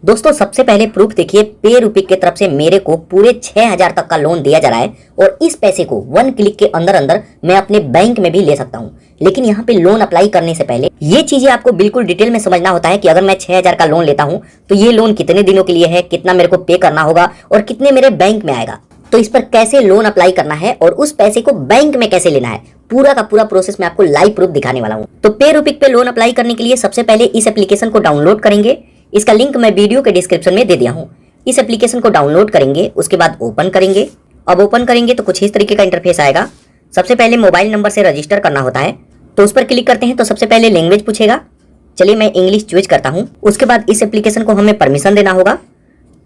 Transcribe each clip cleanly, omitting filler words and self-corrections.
दोस्तों सबसे पहले प्रूफ देखिए, पे रूपी की तरफ से मेरे को पूरे 6000 तक का लोन दिया जा रहा है और इस पैसे को 1 क्लिक के अंदर अंदर मैं अपने बैंक में भी ले सकता हूं। लेकिन यहाँ पे लोन अप्लाई करने से पहले ये चीजें आपको बिल्कुल डिटेल में समझना होता है कि अगर मैं 6000 का लोन लेता हूँ तो ये लोन कितने दिनों के लिए है, कितना मेरे को पे करना होगा और कितने मेरे बैंक में आएगा, तो इस पर कैसे लोन अप्लाई करना है और उस पैसे को बैंक में कैसे लेना है, पूरा का पूरा प्रोसेस मैं आपको लाइव प्रूफ दिखाने वाला हूँ। तो पे रूपिक पे लोन अप्लाई करने के लिए सबसे पहले इस एप्लीकेशन को डाउनलोड करेंगे। इसका लिंक मैं वीडियो के डिस्क्रिप्शन में दे दिया हूँ। इस एप्लीकेशन को डाउनलोड करेंगे, उसके बाद ओपन करेंगे। अब ओपन करेंगे तो कुछ इस तरीके का इंटरफेस आएगा। सबसे पहले मोबाइल नंबर से रजिस्टर करना होता है, तो उस पर क्लिक करते हैं तो सबसे पहले लैंग्वेज पूछेगा। चलिए मैं इंग्लिश चूज करता हूँ। उसके बाद इस एप्लीकेशन को हमें परमिशन देना होगा,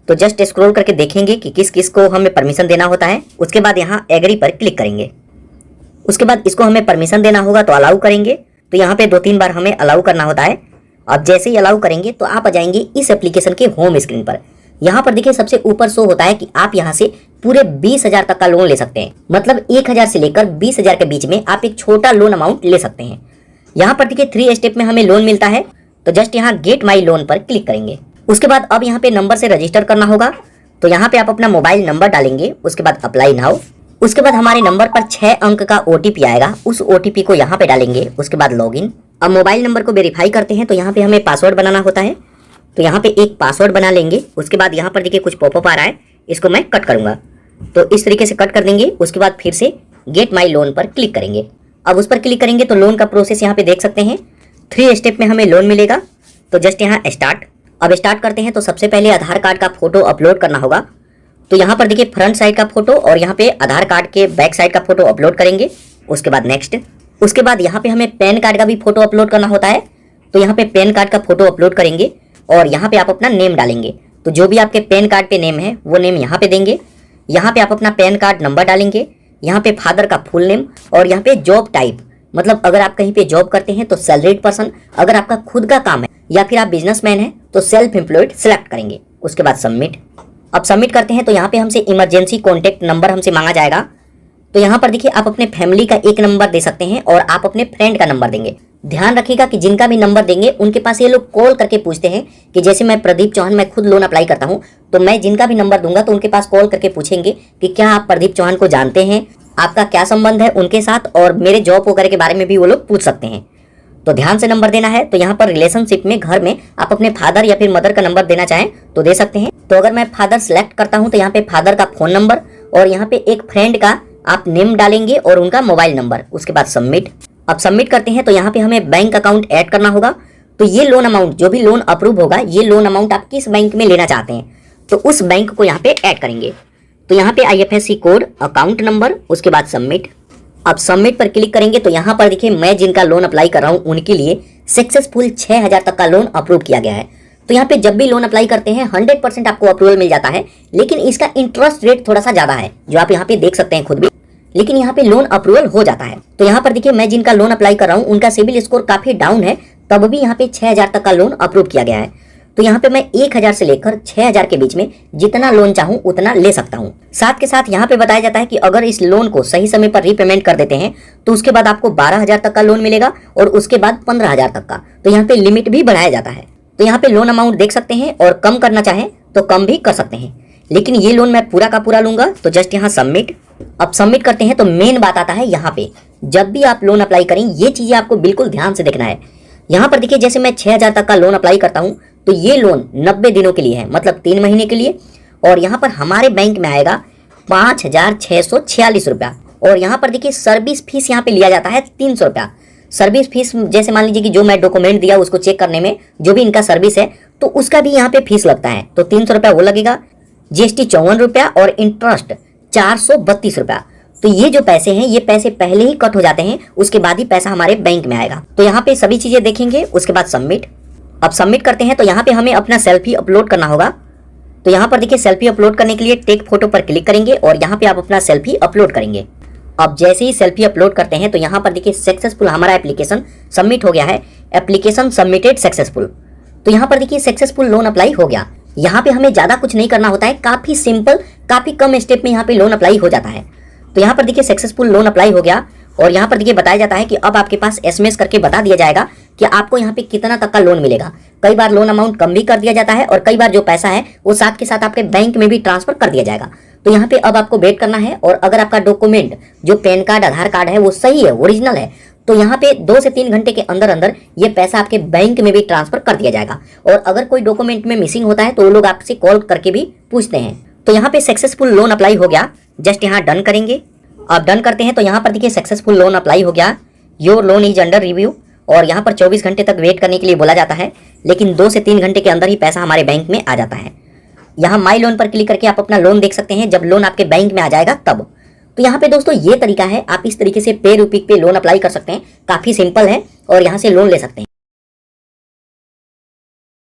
तो जस्ट स्क्रॉल करके देखेंगे कि किस किस को हमें परमिशन देना होता है। उसके बाद यहाँ एग्री पर क्लिक करेंगे। उसके बाद इसको हमें परमिशन देना होगा तो अलाउ करेंगे। तो यहाँ पे 2-3 बार हमें अलाउ करना होता है। अब जैसे ही अलाउ करेंगे तो आप आ जाएंगे इस एप्लीकेशन के होम स्क्रीन पर। यहाँ पर देखिए सबसे ऊपर शो होता है कि आप यहाँ से पूरे 20,000 तक का लोन ले सकते हैं। मतलब 1000 से लेकर 20,000 के बीच में आप एक छोटा लोन अमाउंट ले सकते हैं। यहाँ पर देखिए 3 स्टेप में हमें लोन मिलता है, तो जस्ट यहाँ गेट माई लोन पर क्लिक करेंगे। उसके बाद अब यहाँ पे नंबर से रजिस्टर करना होगा, तो यहाँ पे आप अपना मोबाइल नंबर डालेंगे। उसके बाद अप्लाई नाउ। उसके बाद हमारे नंबर पर 6 अंक का OTP आएगा, उस OTP को यहाँ पे डालेंगे। उसके बाद लॉगिन। अब मोबाइल नंबर को वेरीफाई करते हैं, तो यहाँ पे हमें पासवर्ड बनाना होता है, तो यहाँ पे एक पासवर्ड बना लेंगे। उसके बाद यहाँ पर देखिए कुछ पॉपअप आ रहा है, इसको मैं कट करूंगा, तो इस तरीके से कट कर देंगे। उसके बाद फिर से गेट माई लोन पर क्लिक करेंगे। अब उस पर क्लिक करेंगे तो लोन का प्रोसेस यहाँ पे देख सकते हैं। 3 स्टेप में हमें लोन मिलेगा, तो जस्ट यहाँ स्टार्ट। अब स्टार्ट करते हैं तो सबसे पहले आधार कार्ड का फोटो अपलोड करना होगा, तो यहाँ पर देखिए फ्रंट साइड का फोटो और यहाँ पे आधार कार्ड के बैक साइड का फोटो अपलोड करेंगे। उसके बाद नेक्स्ट। उसके बाद यहाँ पे हमें पैन कार्ड का भी फोटो अपलोड करना होता है, तो यहाँ पे पैन कार्ड का फोटो अपलोड करेंगे और यहाँ पे आप अपना नेम डालेंगे। तो जो भी आपके पैन कार्ड पे नेम है वो नेम यहाँ पे देंगे। यहाँ पे आप अपना पैन कार्ड नंबर डालेंगे। यहाँ पे फादर का फुल नेम और यहाँ पे जॉब टाइप, मतलब अगर आप कहीं पे जॉब करते हैं तो सैलरीड पर्सन, अगर आपका खुद का काम है या फिर आप बिजनेसमैन हैं तो सेल्फ एम्प्लॉयड सिलेक्ट करेंगे। उसके बाद सबमिट। अब सबमिट करते हैं तो यहाँ पे हमसे इमरजेंसी कॉन्टैक्ट नंबर हमसे मांगा जाएगा, तो यहाँ पर देखिए आप अपने फैमिली का एक नंबर दे सकते हैं और आप अपने फ्रेंड का नंबर देंगे। ध्यान रखिएगा कि जिनका भी नंबर देंगे उनके पास ये लोग कॉल करके पूछते हैं कि जैसे मैं प्रदीप चौहान, मैं खुद लोन अप्लाई करता हूँ, तो मैं जिनका भी नंबर दूंगा तो उनके पास कॉल करके पूछेंगे कि क्या आप प्रदीप चौहान को जानते हैं, आपका क्या संबंध है उनके साथ, और मेरे जॉब वगैरह के बारे में भी वो लोग पूछ सकते हैं। तो ध्यान से नंबर देना है। तो यहाँ पर रिलेशनशिप में घर में आप अपने फादर या फिर मदर का नंबर देना चाहें तो दे सकते हैं। तो अगर मैं फादर सेलेक्ट करता हूँ तो यहाँ पे फादर का फोन नंबर और यहाँ पे एक फ्रेंड का आप नेम डालेंगे और उनका मोबाइल नंबर। उसके बाद सबमिट। अब सबमिट करते हैं तो यहाँ पे हमें बैंक अकाउंट ऐड करना होगा। तो ये लोन अमाउंट, जो भी लोन अप्रूव होगा, ये लोन अमाउंट आप किस बैंक में लेना चाहते हैं तो उस बैंक को यहाँ पे ऐड करेंगे। तो यहाँ पे IFSC कोड, अकाउंट नंबर, उसके बाद सबमिट। अब सबमिट पर क्लिक करेंगे तो यहाँ पर देखिए मैं जिनका लोन अप्लाई कर रहा हूँ उनके लिए सक्सेसफुल 6000 तक का लोन अप्रूव किया गया है। तो यहाँ पे जब भी लोन अप्लाई करते हैं 100% आपको अप्रूवल मिल जाता है, लेकिन इसका इंटरेस्ट रेट थोड़ा सा ज्यादा है, जो आप यहाँ पे देख सकते हैं खुद भी, लेकिन यहाँ पे लोन अप्रूवल हो जाता है। तो यहाँ पर देखिए मैं जिनका लोन अप्लाई कर रहा हूँ उनका सिविल स्कोर काफी डाउन है, तब भी यहाँ पे 6000 तक का लोन अप्रूव किया गया है। तो यहाँ पे मैं 1000 से लेकर 6000 के बीच में जितना लोन चाहूँ उतना ले सकता हूँ। साथ के साथ यहाँ पे बताया जाता है कि अगर इस लोन को सही समय पर रीपेमेंट कर देते हैं तो उसके बाद आपको 12000 तक का लोन मिलेगा और उसके बाद 15000 तक का। तो यहाँ पे लिमिट भी बढ़ाया जाता है। तो यहाँ पे लोन अमाउंट देख सकते हैं और कम करना चाहें तो कम भी कर सकते हैं, लेकिन ये लोन मैं पूरा का पूरा लूंगा। तो जस्ट यहाँ सबमिट। अब सबमिट करते हैं तो मेन बात आता है यहाँ पे, जब भी आप लोन अप्लाई करें ये चीजें आपको बिल्कुल ध्यान से देखना है। यहाँ पर देखिए जैसे मैं 6000 तक का लोन अप्लाई करता हूँ तो ये लोन 90 दिनों के लिए है, मतलब 3 महीने के लिए, और यहाँ पर हमारे बैंक में आएगा 5646 रुपया। और यहाँ पर देखिए सर्विस फीस यहाँ पे लिया जाता है 300 रुपया। सर्विस फीस जैसे मान लीजिए कि जो मैं डॉक्यूमेंट दिया उसको चेक करने में जो भी इनका सर्विस है तो उसका भी यहाँ पे फीस लगता है, तो 300 रुपया वो लगेगा। GST 54 रुपया और इंटरेस्ट 432 रुपया। तो ये जो पैसे हैं ये पैसे पहले ही कट हो जाते हैं, उसके बाद ही पैसा हमारे बैंक में आएगा। तो यहाँ पे सभी चीजें देखेंगे। उसके बाद सबमिट। अब सबमिट करते हैं तो यहाँ पे हमें अपना सेल्फी अपलोड करना होगा। तो यहाँ पर देखिए सेल्फी अपलोड करने के लिए टेक फोटो पर क्लिक करेंगे और यहाँ पे आप अपना सेल्फी अपलोड करेंगे। अब जैसे ही सेल्फी अपलोड करते हैं तो यहाँ पर देखिए सक्सेसफुल हमारा एप्लीकेशन सबमिट हो गया है। Application submitted successful. तो यहाँ पर देखिए सक्सेसफुल लोन अप्लाई हो गया। यहाँ पे हमें ज्यादा कुछ नहीं करना होता है, काफी सिंपल, काफी कम स्टेप में यहाँ पे लोन अप्लाई हो जाता है। तो यहाँ पर देखिए सक्सेसफुल लोन अप्लाई हो गया और यहाँ पर देखिए बताया जाता है कि अब आपके पास एसएमएस करके बता दिया जाएगा कि आपको यहाँ पे कितना तक का लोन मिलेगा। कई बार लोन अमाउंट कम भी कर दिया जाता है और कई बार जो पैसा है वो साथ के साथ आपके बैंक में भी ट्रांसफर कर दिया जाएगा। तो यहाँ पे अब आपको वेट करना है और अगर आपका डॉक्यूमेंट जो पैन कार्ड आधार कार्ड है वो सही है, ओरिजिनल है, तो यहाँ पे 2 से 3 घंटे के अंदर अंदर ये पैसा आपके बैंक में भी ट्रांसफर कर दिया जाएगा। और अगर कोई डॉक्यूमेंट में मिसिंग होता है तो वो लोग आपसे कॉल करके भी पूछते हैं। तो यहाँ पे सक्सेसफुल लोन अप्लाई हो गया, जस्ट यहाँ डन करेंगे। अब डन करते हैं तो यहाँ पर देखिए सक्सेसफुल लोन अप्लाई हो गया, your loan is under review. और यहाँ पर 24 घंटे तक वेट करने के लिए बोला जाता है, लेकिन 2 से 3 घंटे के अंदर ही पैसा हमारे बैंक में आ जाता है। यहाँ माई लोन पर क्लिक करके आप अपना लोन देख सकते हैं जब लोन आपके बैंक में आ जाएगा तब। तो यहाँ पे दोस्तों ये तरीका है, आप इस तरीके से पे रूपी पे लोन अप्लाई कर सकते हैं। काफ़ी सिंपल है और यहाँ से लोन ले सकते हैं।